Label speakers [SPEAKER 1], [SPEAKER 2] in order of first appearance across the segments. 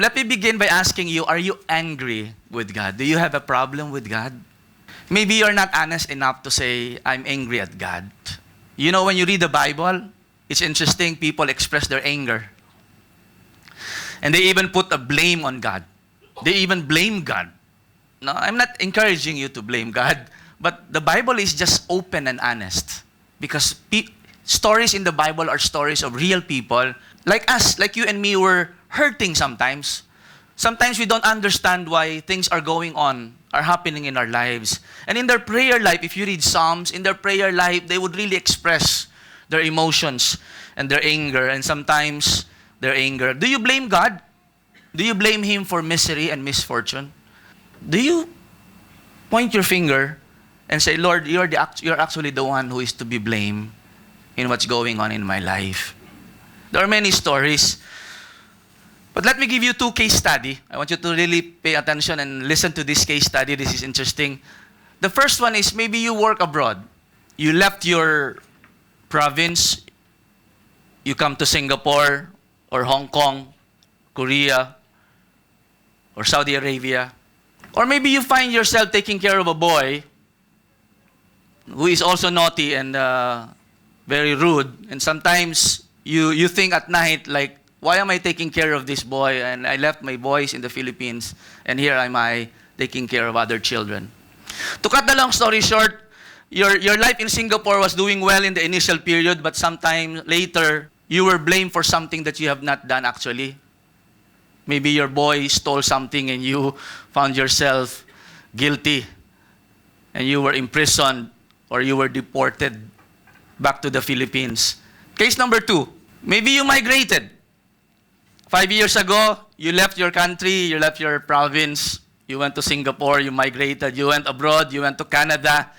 [SPEAKER 1] let me begin by asking you, are you angry with God? Do you have a problem with God? Maybe you're not honest enough to say, I'm angry at God. You know, when you read the Bible, it's interesting, people express their anger. And they even put a blame on God. They even blame God. No, I'm not encouraging you to blame God, but the Bible is just open and honest. Because stories in the Bible are stories of real people, like us, like you and me, were hurting sometimes. Sometimes we don't understand why things are going on, are happening in our lives. And in their prayer life, if you read Psalms, in their prayer life, they would really express their emotions and their anger, and sometimes their anger. Do you blame God? Do you blame Him for misery and misfortune? Do you point your finger and say, Lord, you're actually the one who is to be blamed in what's going on in my life? There are many stories. But let me give you 2 case studies. I want you to really pay attention and listen to this case study. This is interesting. The first one is maybe you work abroad. You left your province. You come to Singapore or Hong Kong, Korea, or Saudi Arabia. Or maybe you find yourself taking care of a boy who is also naughty and very rude. And sometimes you think at night, like, why am I taking care of this boy? And I left my boys in the Philippines, and here am I taking care of other children. To cut the long story short, your life in Singapore was doing well in the initial period, but sometime later, you were blamed for something that you have not done actually. Maybe your boy stole something and you found yourself guilty, and you were imprisoned or you were deported back to the Philippines. Case number 2, maybe you migrated. 5 years ago, you left your country, you left your province, you went to Singapore, you migrated, you went abroad, you went to Canada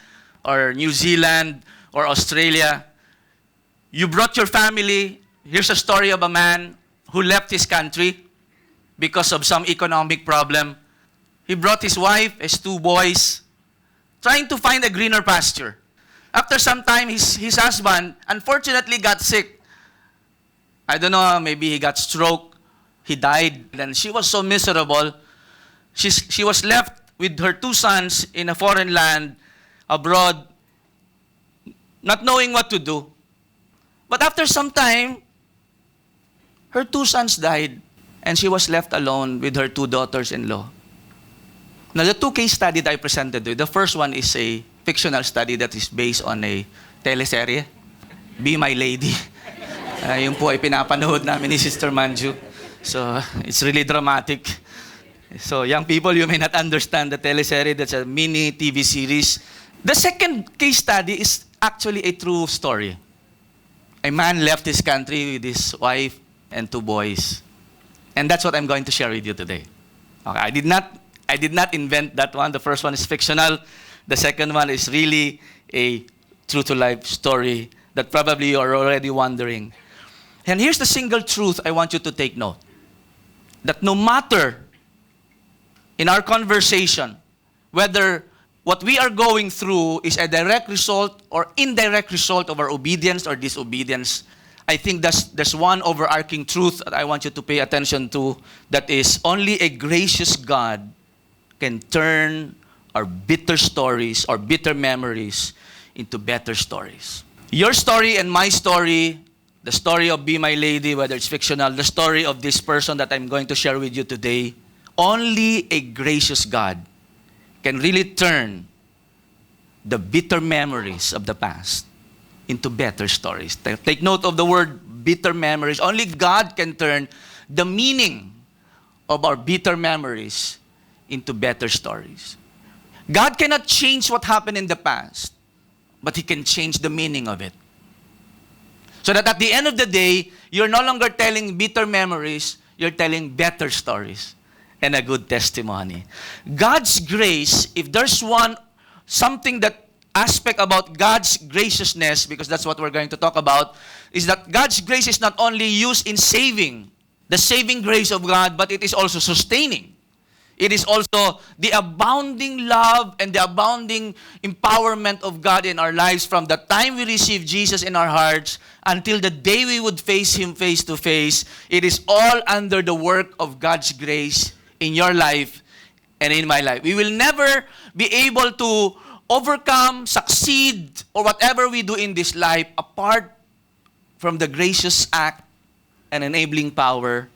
[SPEAKER 1] or New Zealand or Australia. You brought your family. Here's a story of a man who left his country because of some economic problem. He brought his wife, his 2 boys, trying to find a greener pasture. After some time, his husband unfortunately got sick. I don't know, maybe he got stroke. He died. And she was so miserable. She was left with her 2 sons in a foreign land, abroad, not knowing what to do. But after some time, her 2 sons died, and she was left alone with her 2 daughters-in-law. Now, the 2 case study that I presented to you, the first one is a fictional study that is based on a teleserye, Be My Lady. Yun po ay pinapanood namin ni Sister Manju. So, it's really dramatic. So, young people, you may not understand the teleserye. That's a mini TV series. The second case study is actually a true story. A man left his country with his wife and 2 boys. And that's what I'm going to share with you today. Okay, I did not invent that one. The first one is fictional. The second one is really a true-to-life story that probably you are already wondering. And here's the single truth I want you to take note. That no matter in our conversation, whether what we are going through is a direct result or indirect result of our obedience or disobedience, I think there's one overarching truth that I want you to pay attention to, that is only a gracious God can turn our bitter stories or bitter memories into better stories. Your story and my story, the story of Be My Lady, whether it's fictional, the story of this person that I'm going to share with you today, only a gracious God can really turn the bitter memories of the past into better stories. Take note of the word bitter memories. Only God can turn the meaning of our bitter memories into better stories. God cannot change what happened in the past, but He can change the meaning of it. So that at the end of the day, you're no longer telling bitter memories, you're telling better stories and a good testimony. God's grace, if there's something that aspect about God's graciousness, because that's what we're going to talk about, is that God's grace is not only used in saving, the saving grace of God, but it is also sustaining. It is also the abounding love and the abounding empowerment of God in our lives from the time we receive Jesus in our hearts until the day we would face Him face to face. It is all under the work of God's grace in your life and in my life. We will never be able to overcome, succeed, or whatever we do in this life apart from the gracious act and enabling power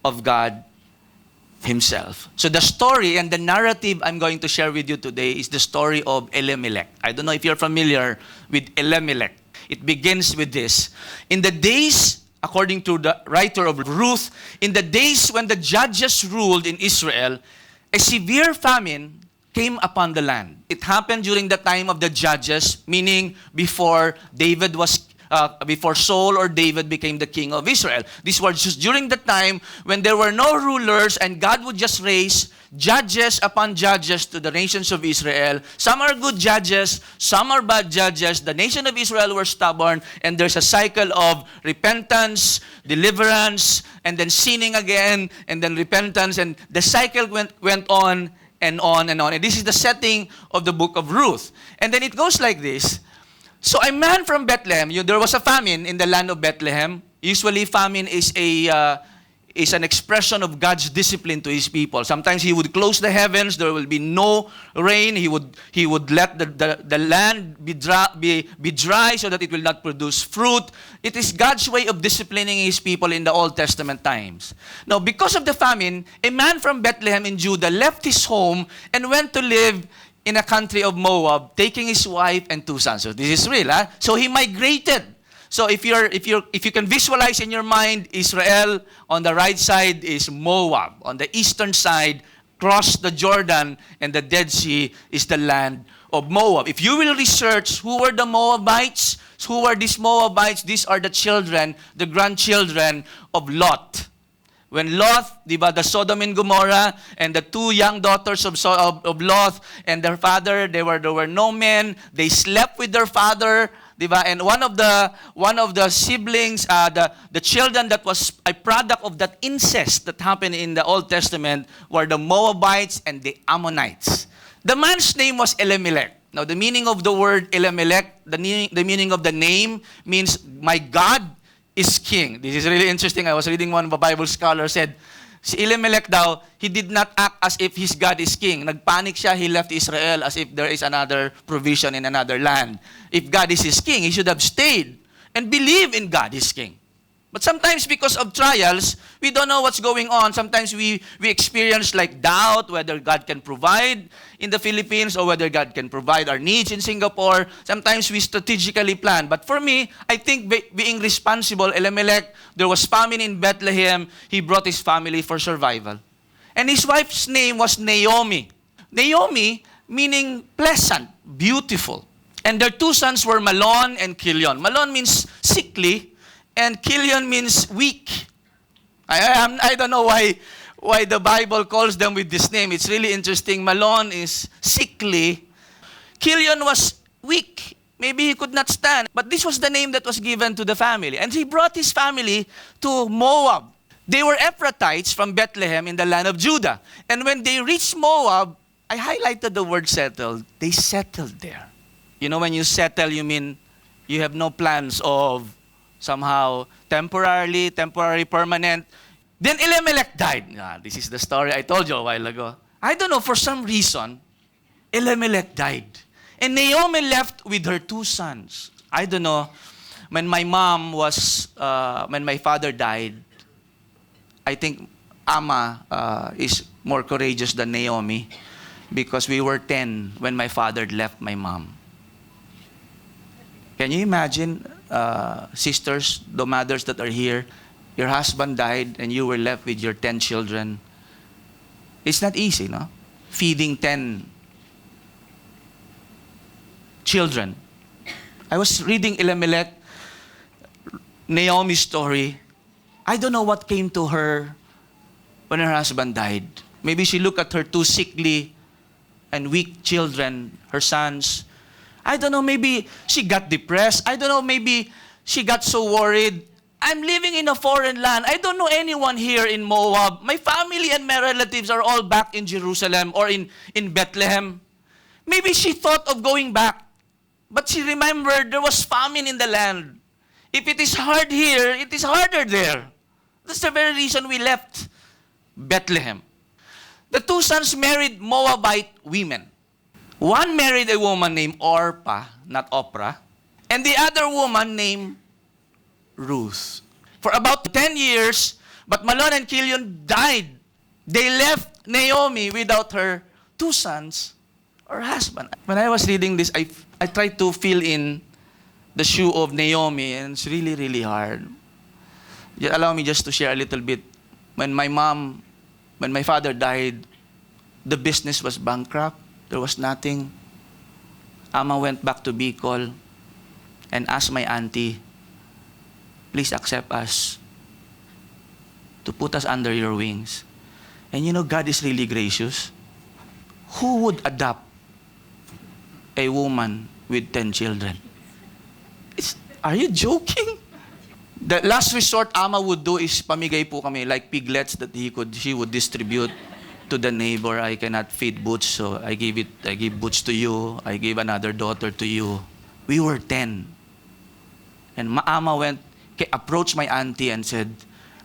[SPEAKER 1] of God Himself. So the story and the narrative I'm going to share with you today is the story of Elimelech. I don't know if you're familiar with Elimelech. It begins with this. In the days, according to the writer of Ruth, in the days when the judges ruled in Israel, a severe famine came upon the land. It happened during the time of the judges, meaning before before Saul or David became the king of Israel. This was just during the time when there were no rulers and God would just raise judges upon judges to the nations of Israel. Some are good judges, some are bad judges. The nation of Israel were stubborn, and there's a cycle of repentance, deliverance, and then sinning again, and then repentance, and the cycle went on and on and on. And this is the setting of the book of Ruth. And then it goes like this. So a man from Bethlehem, there was a famine in the land of Bethlehem. Usually famine is an expression of God's discipline to His people. Sometimes He would close the heavens, there will be no rain. He would let the land be dry so that it will not produce fruit. It is God's way of disciplining His people in the Old Testament times. Now, because of the famine, a man from Bethlehem in Judah left his home and went to live in a country of Moab, taking his wife and 2 sons. So this is real, huh? So he migrated. So if you can visualize in your mind, Israel on the right side is Moab. On the eastern side, cross the Jordan, and the Dead Sea is the land of Moab. If you will research who were the Moabites, who were these Moabites, these are the children, the grandchildren of Lot. When Lot, the Sodom and Gomorrah, and the 2 young daughters of Lot and their father, there were no men. They slept with their father, and one of the siblings, the children that was a product of that incest that happened in the Old Testament were the Moabites and the Ammonites. The man's name was Elimelech. Now, the meaning of the word Elimelech, the meaning of the name means my God is king. This is really interesting. I was reading one of a Bible scholar said, si Elimelech daw, he did not act as if his God is king. Nagpanic siya, he left Israel as if there is another provision in another land. If God is his king, he should have stayed and believe in God, his king. But sometimes because of trials, we don't know what's going on. Sometimes we experience like doubt whether God can provide in the Philippines or whether God can provide our needs in Singapore. Sometimes we strategically plan. But for me, I think being responsible, Elimelech, there was famine in Bethlehem. He brought his family for survival. And his wife's name was Naomi. Naomi meaning pleasant, beautiful. And their 2 sons were Malon and Kilion. Malon means sickly, and Kilion means weak. I don't know why the Bible calls them with this name. It's really interesting. Malon is sickly. Kilion was weak. Maybe he could not stand. But this was the name that was given to the family. And he brought his family to Moab. They were Ephrathites from Bethlehem in the land of Judah. And when they reached Moab, I highlighted the word settled. They settled there. You know, when you settle, you mean you have no plans of somehow temporary, permanent. Then Elimelech died. This is the story I told you a while ago. I don't know, for some reason, Elimelech died. And Naomi left with her 2 sons. I don't know, when my father died, I think Amma is more courageous than Naomi because we were 10 when my father left my mom. Can you imagine, sisters, the mothers that are here, your husband died and you were left with your 10 children. It's not easy, no? Feeding 10 children. I was reading Elimelech, Naomi's story. I don't know what came to her when her husband died. Maybe she looked at her 2 sickly and weak children, her sons. I don't know, maybe she got depressed. I don't know, maybe she got so worried. I'm living in a foreign land. I don't know anyone here in Moab. My family and my relatives are all back in Jerusalem or in Bethlehem. Maybe she thought of going back, but she remembered there was famine in the land. If it is hard here, it is harder there. That's the very reason we left Bethlehem. The two sons married Moabite women. One married a woman named Orpah, not Oprah, and the other woman named Ruth. For about 10 years, but Malon and Kilion died. They left Naomi without her two sons or husband. When I was reading this, I tried to fill in the shoe of Naomi, and it's really, really hard. Allow me just to share a little bit. When my father died, the business was bankrupt. There was nothing. Ama went back to Bicol and asked my auntie, please accept us to put us under your wings. And you know, God is really gracious. Who would adopt a woman with 10 children? Are you joking? The last resort Ama would do is pamigay po kami, like piglets that she would distribute to the neighbor. I cannot feed Butch, so I give Butch to you. I gave another daughter to you. We were 10. And Ama approached my auntie and said,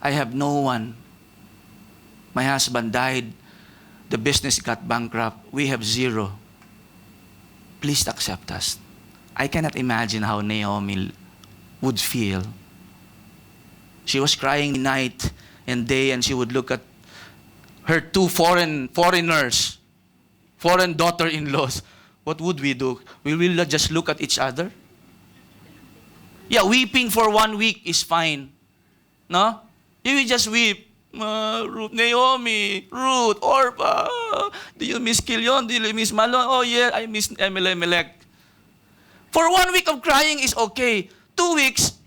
[SPEAKER 1] I have no one. My husband died. The business got bankrupt. We have zero. Please accept us. I cannot imagine how Naomi would feel. She was crying night and day, and she would look at her two foreigners, foreign daughter-in-laws. What would we do? We will just look at each other? Yeah, weeping for 1 week is fine. No? You will just weep. Ruth, Naomi, Ruth, Orpah. Do you miss Kilion? Do you miss Malon? Oh yeah, I miss Elimelech. For 1 week of crying is okay. 2 weeks,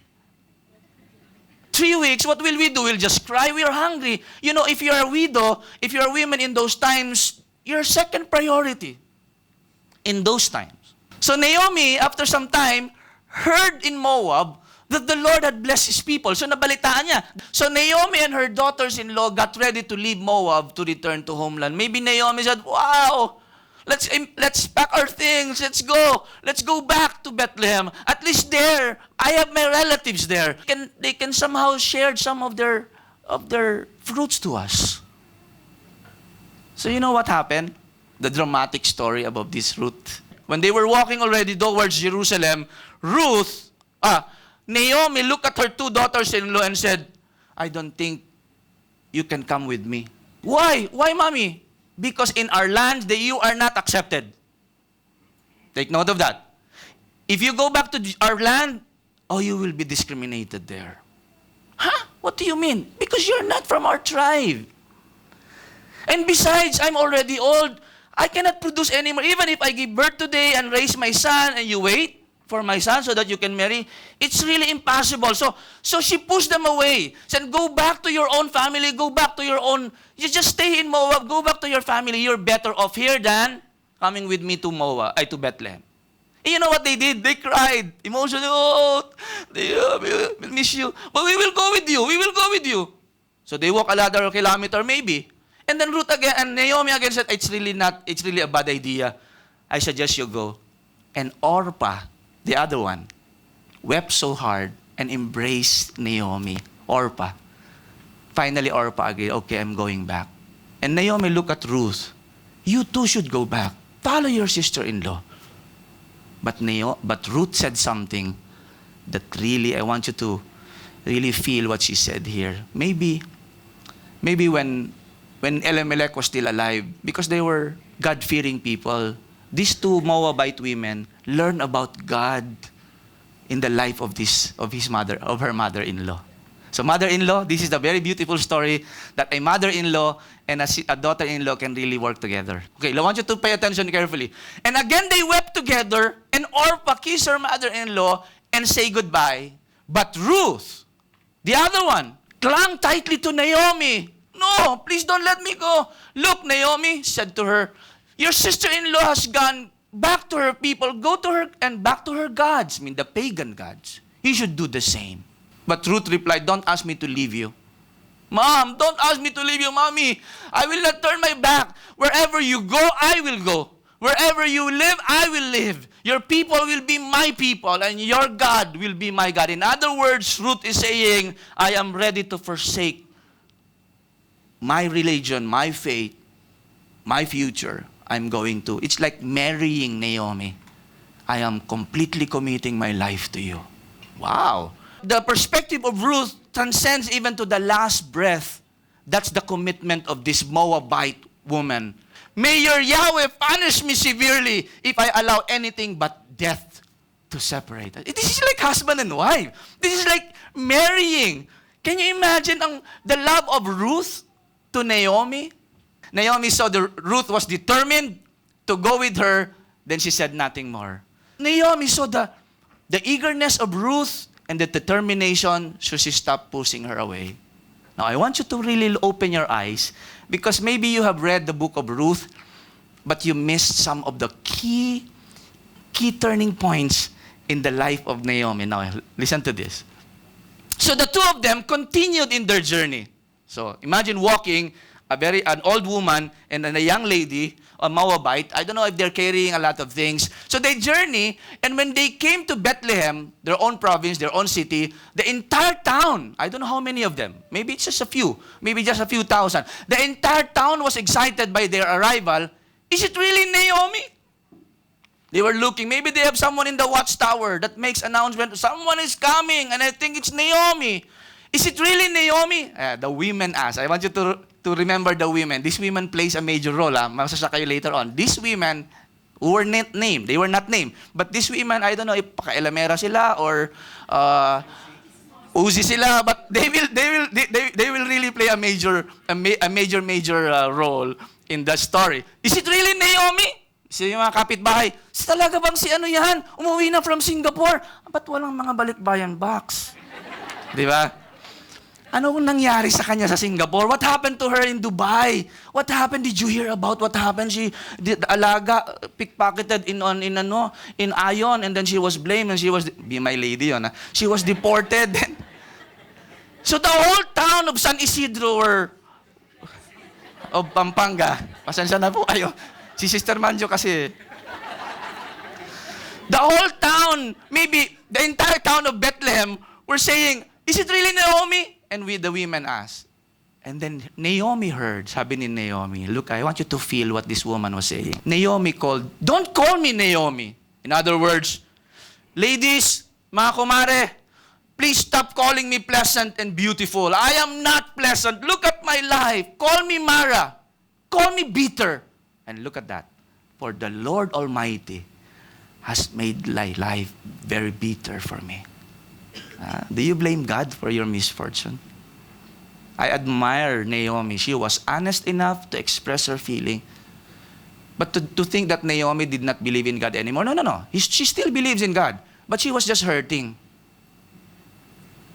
[SPEAKER 1] 3 weeks, what will we do? We'll just cry. We are hungry. You know, if you are a widow, if you are women in those times, you're second priority in those times. So Naomi, after some time, heard in Moab that the Lord had blessed His people. So nabalitaan niya. So Naomi and her daughters-in-law got ready to leave Moab to return to homeland. Maybe Naomi said, wow, let's pack our things. Let's go back to Bethlehem. At least there, I have my relatives there. They can somehow share some of their fruits to us. So you know what happened? The dramatic story about this Ruth. When they were walking already towards Jerusalem, Naomi looked at her two daughters-in-law and said, I don't think you can come with me. Why? Why, mommy? Because in our land, you are not accepted. Take note of that. If you go back to our land, you will be discriminated there. Huh? What do you mean? Because you're not from our tribe. And besides, I'm already old. I cannot produce anymore. Even if I give birth today and raise my son and you wait for my son so that you can marry, it's really impossible. So she pushed them away. Said, go back to your own family. Go back to your own. You just stay in Moab. Go back to your family. You're better off here than coming with me to to Bethlehem. And you know what they did? They cried. Emotionally, we miss you. But we will go with you. We will go with you. So they walk another kilometer maybe. And then Ruth again, and Naomi again said, it's really a bad idea. I suggest you go. And Orpah, the other one, wept so hard and embraced Naomi. Orpah. Finally, Orpah agreed, okay, I'm going back. And Naomi looked at Ruth. You too should go back. Follow your sister-in-law. But Ruth said something that really, I want you to really feel what she said here. Maybe when Elimelech was still alive, because they were God-fearing people, these two Moabite women learned about God in the life of her mother-in-law. So mother-in-law, this is the very beautiful story that a mother-in-law and a daughter-in-law can really work together. Okay, I want you to pay attention carefully. And again they wept together, and Orpah kissed her mother-in-law and say goodbye. But Ruth, the other one, clung tightly to Naomi. No, please don't let me go. Look, Naomi said to her, your sister-in-law has gone back to her people. Go to her and back to her gods, the pagan gods. You should do the same. But Ruth replied, don't ask me to leave you. Mom, don't ask me to leave you, Mommy. I will not turn my back. Wherever you go, I will go. Wherever you live, I will live. Your people will be my people, and your God will be my God. In other words, Ruth is saying, I am ready to forsake my religion, my faith, my future. I'm going to. It's like marrying Naomi. I am completely committing my life to you. Wow. The perspective of Ruth transcends even to the last breath. That's the commitment of this Moabite woman. May your Yahweh punish me severely if I allow anything but death to separate us. This is like husband and wife. This is like marrying. Can you imagine the love of Ruth to Naomi? Naomi saw Ruth was determined to go with her, then she said nothing more. Naomi saw the eagerness of Ruth and the determination, so she stopped pushing her away. Now, I want you to really open your eyes because maybe you have read the book of Ruth, but you missed some of the key turning points in the life of Naomi. Now, listen to this. So the two of them continued in their journey. So imagine walking, an old woman and a young lady, a Moabite. I don't know if they're carrying a lot of things. So they journey, and when they came to Bethlehem, their own province, their own city, the entire town, I don't know how many of them, maybe it's just a few, maybe just a few thousand. The entire town was excited by their arrival. Is it really Naomi? They were looking. Maybe they have someone in the watchtower that makes announcement, someone is coming, and I think it's Naomi. Is it really Naomi? The women asked. I want you to remember the women. These women plays a major role. Masasya kayo later on. These women who were not named. They were not named. But these women, I don't know if paka-Elamera sila or Uzi sila, but they will really play a major role in the story. Is it really Naomi? Kasi yung mga kapitbahay, talaga bang si ano yan? Umuwi na from Singapore. Ba't walang mga balikbayan box? Di ba? Ano nangyari sa kanya sa Singapore? What happened to her in Dubai? What happened? Did you hear about what happened? She did alaga pickpocketed in Ion, and then she was blamed, and she was be my lady yun. She was deported. So the whole town of San Isidro or of Pampanga. Pasensya na po kayo. Si Sister Manjo kasi. The whole town, maybe the entire town of Bethlehem were saying, is it really Naomi? And the women asked. And then Naomi heard, sabi ni Naomi, look, I want you to feel what this woman was saying. Naomi called, don't call me Naomi. In other words, ladies, mga kumare, please stop calling me pleasant and beautiful. I am not pleasant. Look at my life. Call me Mara. Call me bitter. And look at that. For the Lord Almighty has made my life very bitter for me. Do you blame God for your misfortune? I admire Naomi. She was honest enough to express her feeling. But to think that Naomi did not believe in God anymore, no. She still believes in God. But she was just hurting.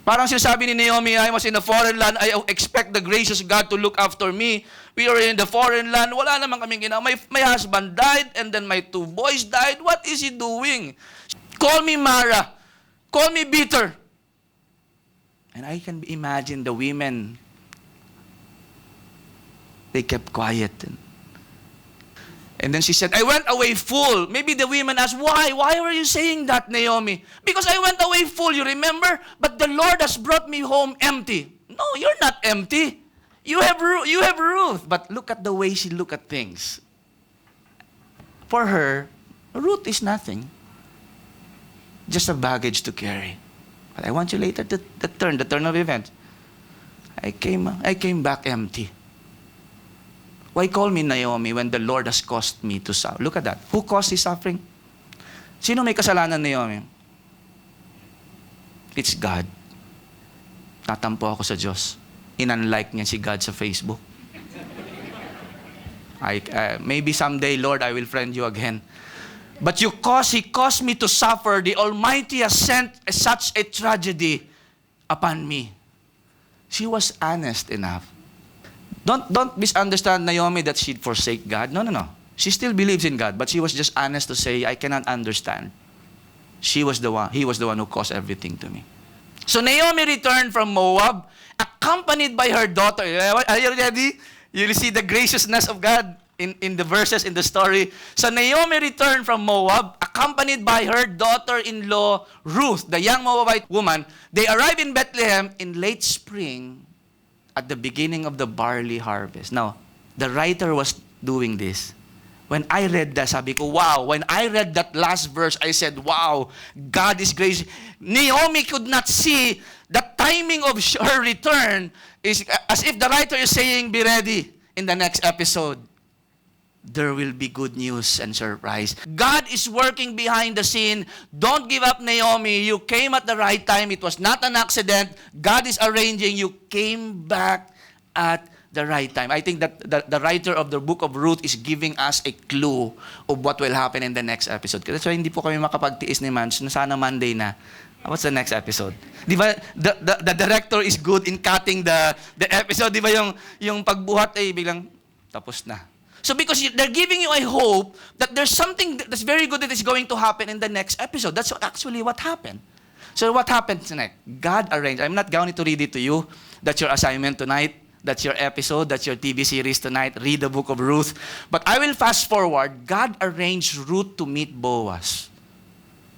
[SPEAKER 1] Parang sinasabi ni Naomi, I was in a foreign land. I expect the gracious God to look after me. We are in the foreign land. Wala naman kaming ginawa. My husband died, and then my 2 boys died. What is he doing? Call me Mara. Call me bitter. And I can imagine the women. They kept quiet. And then she said, I went away full. Maybe the women asked, why? Why were you saying that, Naomi? Because I went away full, you remember? But the Lord has brought me home empty. No, you're not empty. You have Ruth. But look at the way she looked at things. For her, Ruth is nothing. Just a baggage to carry. But I want you later to the turn of events. I came back empty. Why call me Naomi when the Lord has caused me to suffer? Look at that. Who caused his suffering? Sino may kasalanan, Naomi? It's God. Tatampo ako sa Diyos. In-unlike niya si God sa Facebook. Maybe someday, Lord, I will friend you again. But he caused me to suffer. The Almighty has sent such a tragedy upon me. She was honest enough. Don't misunderstand Naomi that she'd forsake God. No. She still believes in God, but she was just honest to say, I cannot understand. He was the one who caused everything to me. So Naomi returned from Moab, accompanied by her daughter. Are you ready? You'll see the graciousness of God in the verses in the story. So Naomi returned from Moab, accompanied by her daughter-in-law, Ruth, the young Moabite woman. They arrived in Bethlehem in late spring at the beginning of the barley harvest. Now, the writer was doing this. When I read that, sabi ko, wow. When I read that last verse, I said, wow, God is gracious. Naomi could not see the timing of her return is as if the writer is saying, be ready in the next episode. There will be good news and surprise. God is working behind the scene. Don't give up, Naomi. You came at the right time. It was not an accident. God is arranging. You came back at the right time. I think that the writer of the book of Ruth is giving us a clue of what will happen in the next episode. That's why hindi po kami makapagtiis ni Mans na sana Monday na. What's the next episode? Di ba, the director is good in cutting the episode. Di ba yung pagbuhat ay biglang tapos na. So because they're giving you a hope that there's something that's very good that is going to happen in the next episode. That's actually what happened. So what happens next? God arranged. I'm not going to read it to you. That's your assignment tonight. That's your episode. That's your TV series tonight. Read the book of Ruth. But I will fast forward. God arranged Ruth to meet Boaz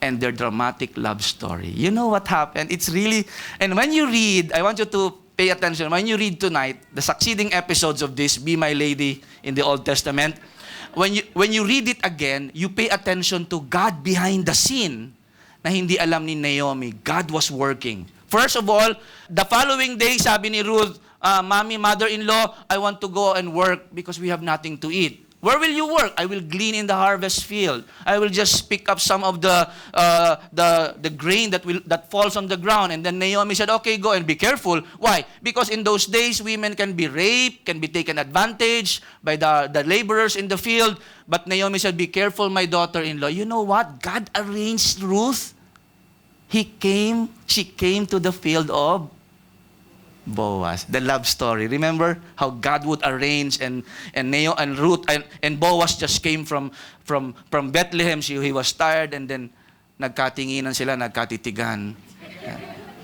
[SPEAKER 1] and their dramatic love story. You know what happened? It's really, and when you read, I want you to pay attention. When you read tonight, the succeeding episodes of this, Be My Lady in the Old Testament, when you read it again, you pay attention to God behind the scene na hindi alam ni Naomi. God was working. First of all, the following day, sabi ni Ruth, Mommy, mother-in-law, I want to go and work because we have nothing to eat. Where will you work? I will glean in the harvest field. I will just pick up some of the grain that falls on the ground. And then Naomi said, okay, go and be careful. Why? Because in those days, women can be raped, can be taken advantage by the laborers in the field. But Naomi said, be careful, my daughter-in-law. You know what? God arranged Ruth. She came to the field of Boaz, the love story. Remember how God would arrange and Ruth and Boaz just came from Bethlehem. He was tired and then nagkatinginan sila, nagkatitigan.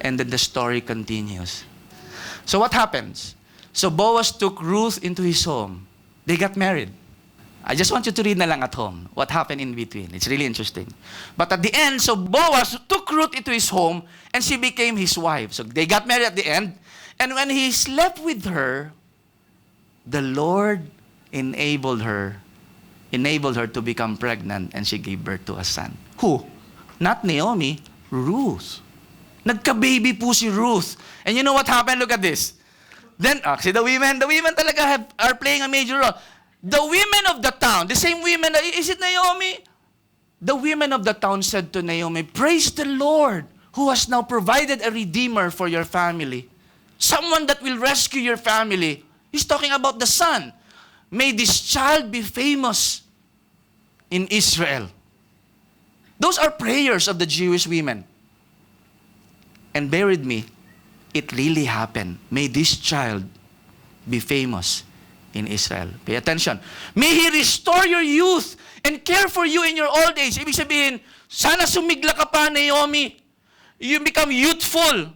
[SPEAKER 1] And then the story continues. So what happens? So Boaz took Ruth into his home. They got married. I just want you to read na lang at home what happened in between. It's really interesting. But at the end, so Boaz took Ruth into his home and she became his wife. So they got married at the end. And when he slept with her, the Lord enabled her to become pregnant and she gave birth to a son. Who? Not Naomi, Ruth. Nagka-baby po si Ruth. And you know what happened? Look at this. Then, see the women talaga are playing a major role. The women of the town, the same women, is it Naomi? The women of the town said to Naomi, praise the Lord who has now provided a redeemer for your family. Someone that will rescue your family. He's talking about the son. May this child be famous in Israel. Those are prayers of the Jewish women. And bear with me, it really happened. May this child be famous in Israel. Pay attention. May He restore your youth and care for you in your old age. Ibig sabihin, sana sumigla ka pa, Naomi. You become youthful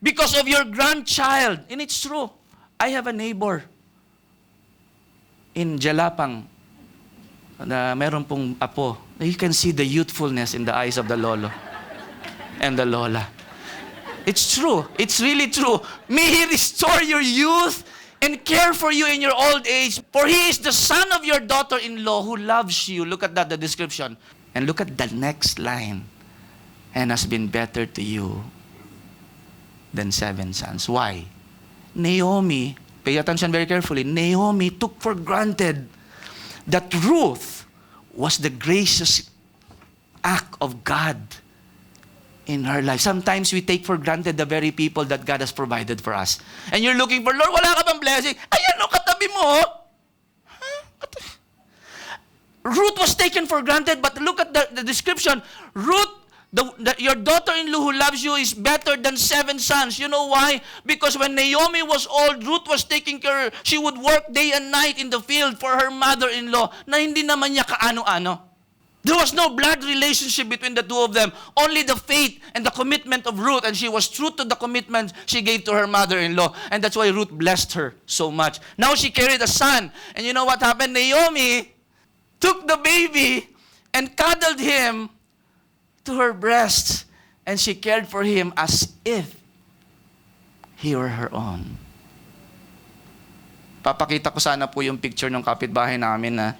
[SPEAKER 1] because of your grandchild. And it's true. I have a neighbor in Jalapang na meron pong apo. You can see the youthfulness in the eyes of the lolo and the lola. It's true. It's really true. May He restore your youth and care for you in your old age. For He is the son of your daughter-in-law who loves you. Look at that, the description. And look at the next line. And has been better to you than 7 sons. Why? Naomi, pay attention very carefully, Naomi took for granted that Ruth was the gracious act of God in her life. Sometimes we take for granted the very people that God has provided for us. And you're looking for, Lord, wala ka bang blessing? Ayan o, katabi mo. Huh? Ruth was taken for granted, but look at the description. Ruth, your daughter-in-law who loves you is better than 7 sons. You know why? Because when Naomi was old, Ruth was taking care. She would work day and night in the field for her mother-in-law na hindi naman niya kaano-ano. There was no blood relationship between the two of them. Only the faith and the commitment of Ruth. And she was true to the commitment she gave to her mother-in-law. And that's why Ruth blessed her so much. Now she carried a son. And you know what happened? Naomi took the baby and cuddled him to her breast. And she cared for him as if he were her own. Papakita ko sana po yung picture ng kapitbahay namin na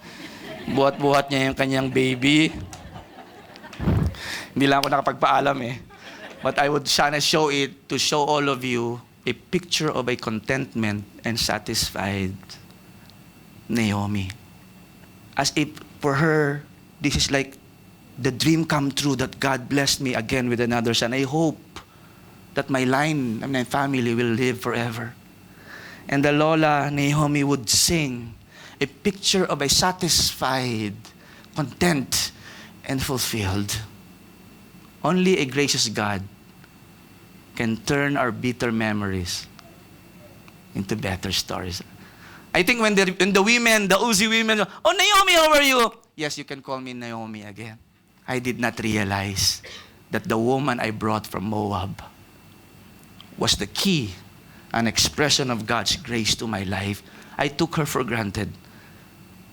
[SPEAKER 1] buhat-buhat niya yung kanyang baby. Hindi lang ako nakapagpaalam eh. But I would sana show it to show all of you a picture of a contentment and satisfied Naomi. As if for her, this is like the dream come true that God blessed me again with another son. I hope that my line and my family will live forever. And the Lola Naomi would sing a picture of a satisfied, content, and fulfilled. Only a gracious God can turn our bitter memories into better stories. I think when the women, the Uzi women, oh Naomi, how are you? Yes, you can call me Naomi again. I did not realize that the woman I brought from Moab was the key, an expression of God's grace to my life. I took her for granted.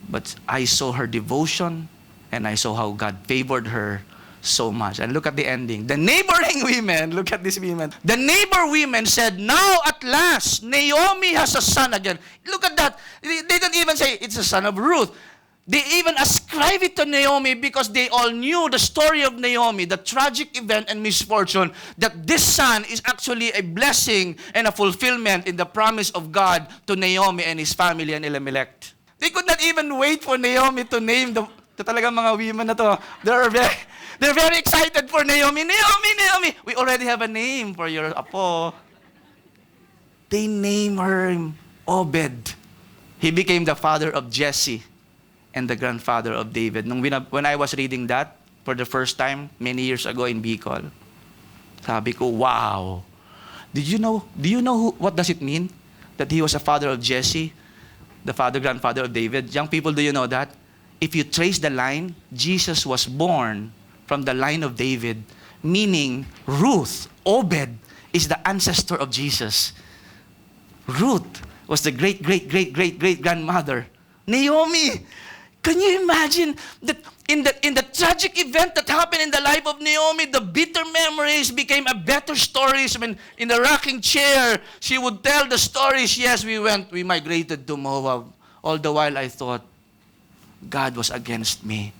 [SPEAKER 1] But I saw her devotion, and I saw how God favored her so much. And look at the ending. The neighboring women, look at these women. The neighbor women said, now at last, Naomi has a son again. Look at that. They don't even say it's a son of Ruth. They even ascribe it to Naomi because they all knew the story of Naomi, the tragic event and misfortune, that this son is actually a blessing and a fulfillment in the promise of God to Naomi and his family and Elimelech. They could not even wait for Naomi to name the talagang mga women na to. They're very excited for Naomi. Naomi, we already have a name for your apo. They name her Obed. He became the father of Jesse and the grandfather of David. When I was reading that for the first time many years ago in Bicol, sabi ko, wow. Do you know what does it mean that he was a father of Jesse, the grandfather of David? Young people, do you know that? If you trace the line, Jesus was born from the line of David, meaning Ruth, Obed, is the ancestor of Jesus. Ruth was the great-great-great-great-grandmother. Naomi, can you imagine that in the tragic event that happened in the life of Naomi, the bitter memories became a better stories. I mean, in the rocking chair, she would tell the stories. Yes, we migrated to Moab. All the while I thought, God was against me.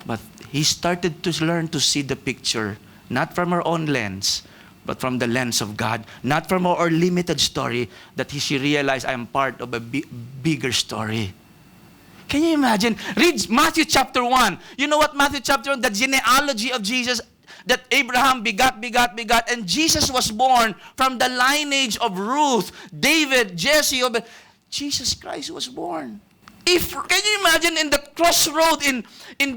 [SPEAKER 1] But he started to learn to see the picture, not from her own lens, but from the lens of God. Not from our limited story, that she realized I am part of a bigger story. Can you imagine? Read Matthew chapter 1. You know what Matthew chapter 1? The genealogy of Jesus, that Abraham begot, and Jesus was born from the lineage of Ruth, David, Jesse. Jesus Christ was born. Can you imagine in the crossroad in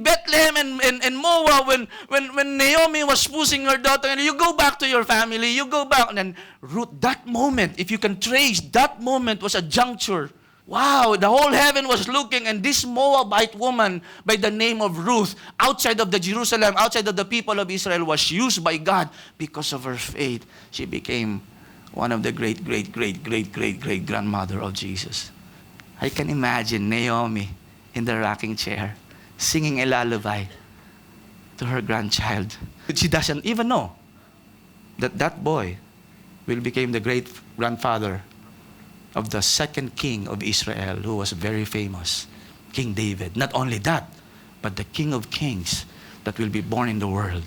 [SPEAKER 1] Bethlehem and Moab when Naomi was spousing her daughter, and you go back to your family, you go back, and then Ruth, that moment, if you can trace, that moment was a juncture. Wow, the whole heaven was looking, and this Moabite woman by the name of Ruth, outside of the Jerusalem, outside of the people of Israel, was used by God because of her faith. She became one of the great-grandmother of Jesus. I can imagine Naomi in the rocking chair singing a lullaby to her grandchild. She doesn't even know that that boy will become the great-grandfather of the second king of Israel, who was very famous, King David. Not only that, but the King of Kings that will be born in the world.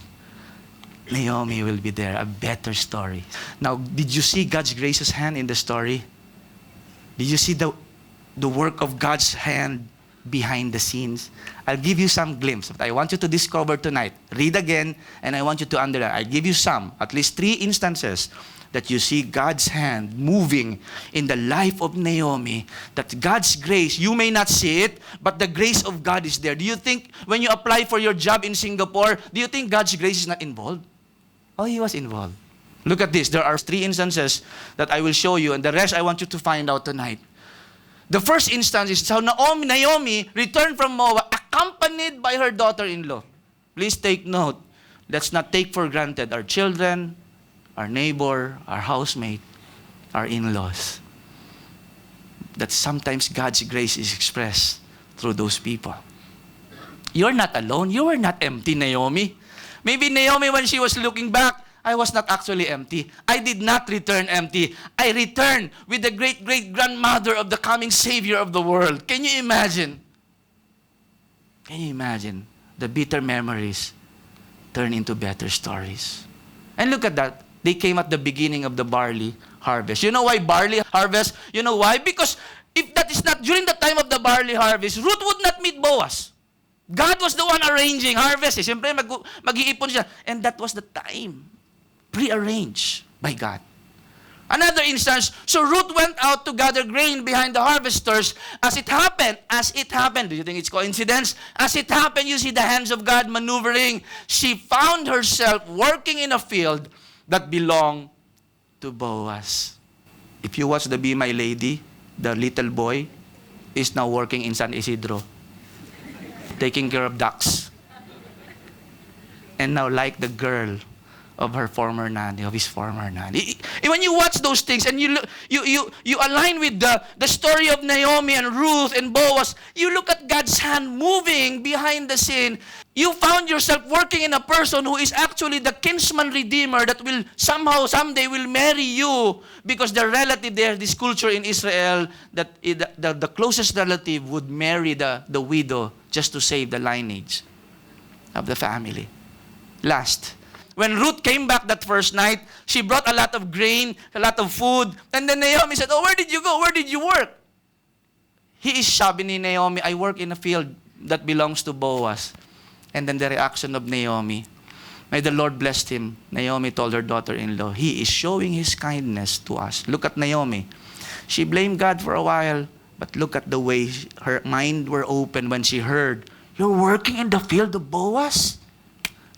[SPEAKER 1] Naomi will be there, a better story. Now, did you see God's gracious hand in the story? Did you see the work of God's hand behind the scenes? I'll give you some glimpse that I want you to discover tonight. Read again, and I want you to underline. I'll give you at least 3 instances that you see God's hand moving in the life of Naomi, that God's grace, you may not see it, but the grace of God is there. Do you think when you apply for your job in Singapore, do you think God's grace is not involved? Oh, he was involved. Look at this. There are 3 instances that I will show you, and the rest I want you to find out tonight. The first instance is how Naomi returned from Moab accompanied by her daughter-in-law. please take note. Let's not take for granted our children, our neighbor, our housemate, our in-laws. That sometimes God's grace is expressed through those people. You're not alone. You were not empty, Naomi. Maybe Naomi, when she was looking back, I was not actually empty. I did not return empty. I returned with the great-great-grandmother of the coming Savior of the world. Can you imagine? Can you imagine? The bitter memories turn into better stories. And look at that. They came at the beginning of the barley harvest. You know why barley harvest? You know why? Because if that is not during the time of the barley harvest, Ruth would not meet Boaz. God was the one arranging harvest. Siyempre, mag-iipon siya. And that was the time. Prearranged by God. Another instance, so Ruth went out to gather grain behind the harvesters. As it happened, do you think it's coincidence? As it happened, you see the hands of God maneuvering. She found herself working in a field that belonged to Boaz. If you watch the Be My Lady, the little boy is now working in San Isidro, taking care of ducks. And now like the girl of her former nanny, of his former nanny. When you watch those things and you align with the story of Naomi and Ruth and Boaz, you look at God's hand moving behind the scene. You found yourself working in a person who is actually the kinsman redeemer that will someday will marry you, because the relative there, this culture in Israel, that the closest relative would marry the widow just to save the lineage of the family. Last, when Ruth came back that first night, she brought a lot of grain, a lot of food. And then Naomi said, "Oh, where did you go? Where did you work?" He is sabi ni Naomi, "I work in a field that belongs to Boaz." And then the reaction of Naomi, "May the Lord bless him." Naomi told her daughter-in-law, "He is showing his kindness to us." Look at Naomi. She blamed God for a while, but look at the way her mind were open when she heard, "You're working in the field of Boaz?"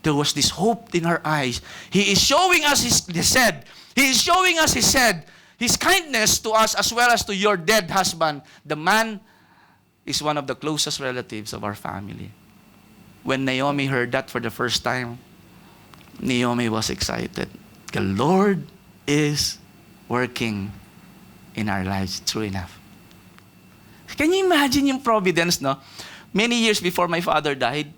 [SPEAKER 1] There was this hope in her eyes. He is showing us his kindness to us as well as to your dead husband. The man is one of the closest relatives of our family. When Naomi heard that for the first time, Naomi was excited. The Lord is working in our lives, true enough. Can you imagine yung providence, no? Many years before my father died,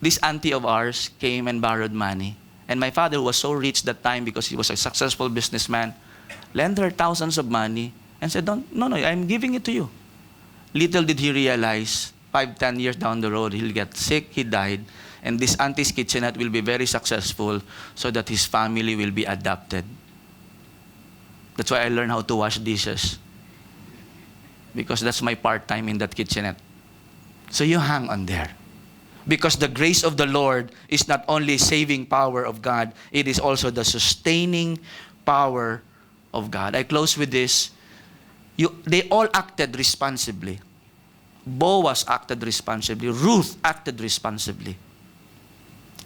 [SPEAKER 1] this auntie of ours came and borrowed money. And my father was so rich that time because he was a successful businessman. Lent her thousands of money and said, No, I'm giving it to you. Little did he realize, 5-10 years down the road, he'll get sick, he died, and this auntie's kitchenette will be very successful so that his family will be adopted. That's why I learned how to wash dishes. Because that's my part-time in that kitchenette. So you hang on there. Because the grace of the Lord is not only saving power of God, it is also the sustaining power of God. I close with this. They all acted responsibly. Boaz acted responsibly. Ruth acted responsibly.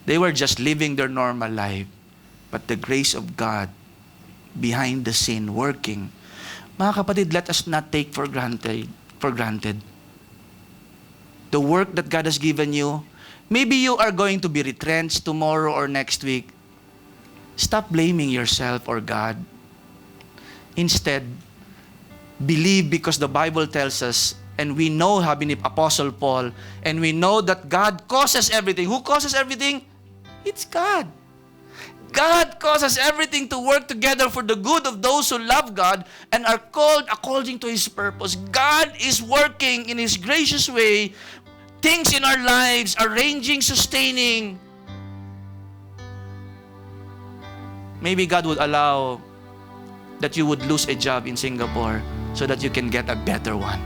[SPEAKER 1] They were just living their normal life. But the grace of God behind the scene working. Mga kapatid, let us not take for granted the work that God has given you. Maybe you are going to be retrenched tomorrow or next week. Stop blaming yourself or God. Instead, believe, because the Bible tells us, and we know, sabi ni Apostle Paul, and we know that God causes everything. Who causes everything? It's God. God causes everything to work together for the good of those who love God and are called according to His purpose. God is working in His gracious way things in our lives, arranging, sustaining. Maybe God would allow that you would lose a job in Singapore so that you can get a better one.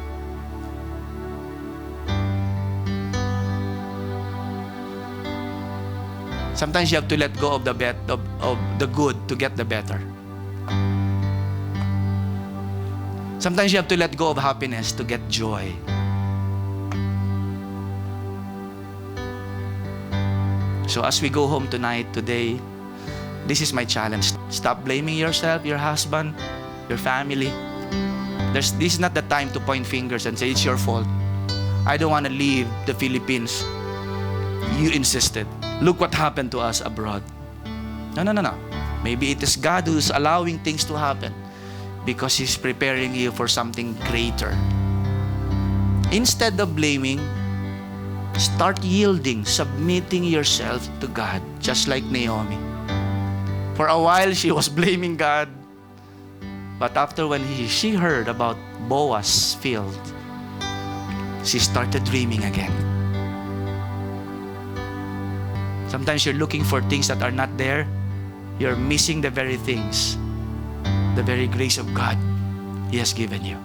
[SPEAKER 1] Sometimes you have to let go of the good to get the better. Sometimes you have to let go of happiness to get joy. So as we go home tonight, today, this is my challenge. Stop blaming yourself, your husband, your family. This is not the time to point fingers and say it's your fault. I don't want to leave the Philippines You insisted. Look what happened to us abroad. No. Maybe it is God who's allowing things to happen because He's preparing you for something greater. Instead of blaming, start yielding, submitting yourself to God, just like Naomi. For a while, she was blaming God. But after when she heard about Boaz's field, she started dreaming again. Sometimes you're looking for things that are not there. You're missing the very things, the very grace of God He has given you.